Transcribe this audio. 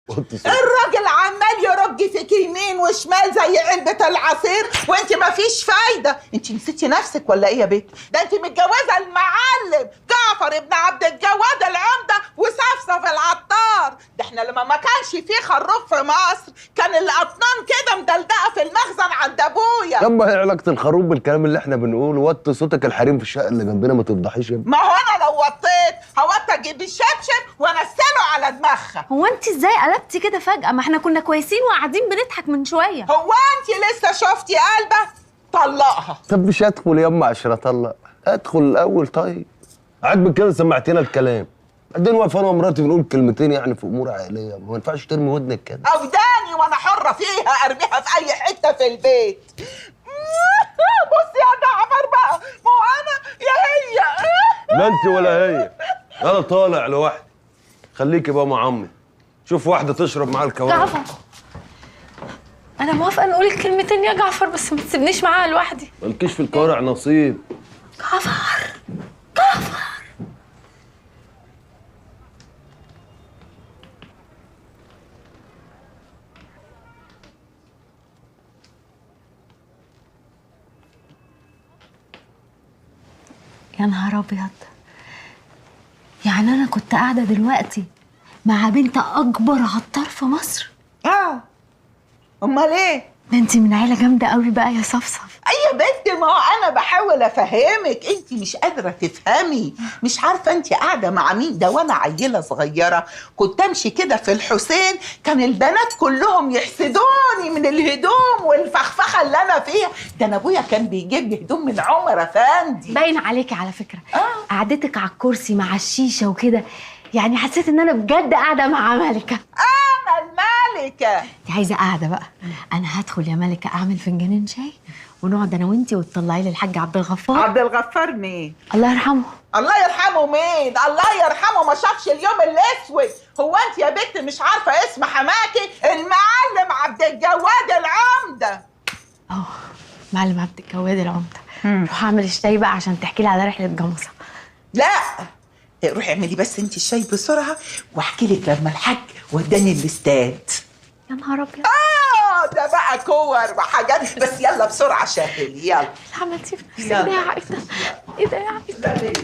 الراجل عمال يرج فيك يمين وشمال زي علبة العصير وانت مفيش فايدة. انت نسيتي نفسك ولا ايه يا بنت؟ ده انت متجوزة المعلم جعفر ابن عبد الجواد العمدة وصفصف العطار. ده احنا لما ما كانش فيه خروف في مصر كان الاطنان كده مدلدقة في المخزن عند ابويا. يما ايه علاقة الخروف بالكلام اللي احنا بنقوله؟ وطي صوتك، الحريم في الشقة اللي جنبنا ما تفضحيش يا ابني. ما هو انا لو وطيت هوطي اجيب الشبشب وانزله على دماغها. هو انت ازاي قلبتي كده فجأة؟ ما احنا كنا كويسين وقاعدين بنضحك من شوية. هو انت لسه شفتي قلبه؟ طلقها. طب مش هدخل يما عشان اطلق؟ ادخل الاول. طيب عاجبك كده؟ سمعتينا الكلام، بعدين واقف انا ومراتي بنقول كلمتين يعني في امور عائليه، ما ينفعش ترمي ودنك كده. اوداني وانا حره فيها ارميها في اي حته في البيت. بصي يا جعفر بقى، ما هو انا يا هي. لا انت ولا هي، انا طالع لوحدي. خليكي بقى مع عمي، شوف واحده تشرب معاه الكوارع. جعفر انا موافقة نقول الكلمتين يا جعفر، بس ما تسيبنيش معاها لوحدي. مالكيش في الكوارع نصيب. جعفر يا نهار ابيض، يعني انا كنت قاعده دلوقتي مع بنت اكبر عطار في مصر. امال ايه؟ ده انت من عيله جامده قوي بقى يا صفصف. اي بنت، ما هو انا بحاول افهمك، انت مش قادره تفهمي. مش عارفه انت قاعده مع مين؟ ده وانا عيله صغيره كنت امشي كده في الحسين كان البنات كلهم يحسدوني من الهدوم والفخفخه اللي انا فيها. ده انا ابويا كان بيجيب لي هدوم من عمر افندي. باين عليكي على فكره. قعدتك على الكرسي مع الشيشه وكده، يعني حسيت ان انا بجد قاعده مع ملكه. انا الملكه. انت عايزه قاعده بقى؟ انا هدخل يا ملكه اعمل فنجانين شاي ونقعد انا وانتي وتطلعي لي الحاج عبد الغفار. عبد الغفار مين؟ الله يرحمه. الله يرحمه مين؟ الله يرحمه ما شافش اليوم الاسود. هو انت يا بنت مش عارفه اسم حماكي؟ المعلم عبد الجواد العمده. معلم عبد الجواد العمده. روح اعمل الشاي بقى عشان تحكي لي على رحله جمصه. لا روحي اعملي بس انت الشاي بسرعه واحكي لك لما الحاج وداني الاستاد. يا نهار ابيض. ده بقى كور وحاجات، بس يلا بسرعه شاهلي يلا. عملتي في نفسك ده يا عايده؟ ايه ده يا عايده؟